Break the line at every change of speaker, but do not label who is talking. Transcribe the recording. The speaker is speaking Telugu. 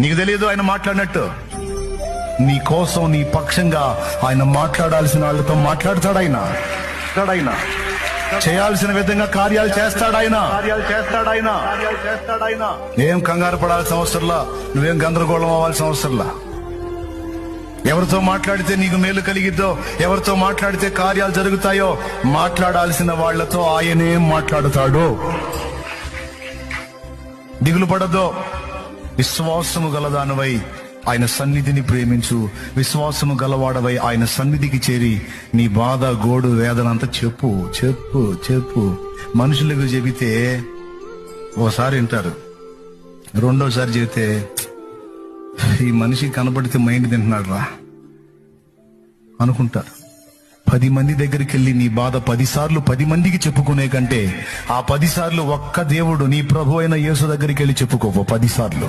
నీకు తెలియదు ఆయన మాట్లాడినట్టు. నీ కోసం, నీ పక్షంగా ఆయన మాట్లాడాల్సిన వాళ్ళతో మాట్లాడతాడు. ఆయన చేయాల్సిన విధంగా కార్యాలు చేస్తాడు. ఆయన ఏం కంగారు పడాల్సిన అవసరంలా, నువ్వేం గందరగోళం అవ్వాల్సిన అవసరంలా. ఎవరితో మాట్లాడితే నీకు మేలు కలిగిద్దో, ఎవరితో మాట్లాడితే కార్యాలు జరుగుతాయో మాట్లాడాల్సిన వాళ్లతో ఆయనే మాట్లాడుతాడు. దిగులు పడద్దో. విశ్వాసము గలదానవై ఆయన సన్నిధిని ప్రేమించు. విశ్వాసము గలవాడవై ఆయన సన్నిధికి చేరి నీ బాధ, గోడు, వేదన అంతా చెప్పు చెప్పు చెప్పు. మనుషులకు చెబితే ఓసారి వింటారు, రెండోసారి చెబితే ఈ మనిషి కనబడితే మైండ్ తింటున్నాడు రా అనుకుంటారు. 10 మంది దగ్గరికి వెళ్ళి నీ బాధ 10 సార్లు 10 మందికి చెప్పుకునే కంటే ఆ 10 సార్లు ఒక్క దేవుడు, నీ ప్రభు అయిన యేసు దగ్గరికి వెళ్ళి చెప్పుకోపో 10 సార్లు.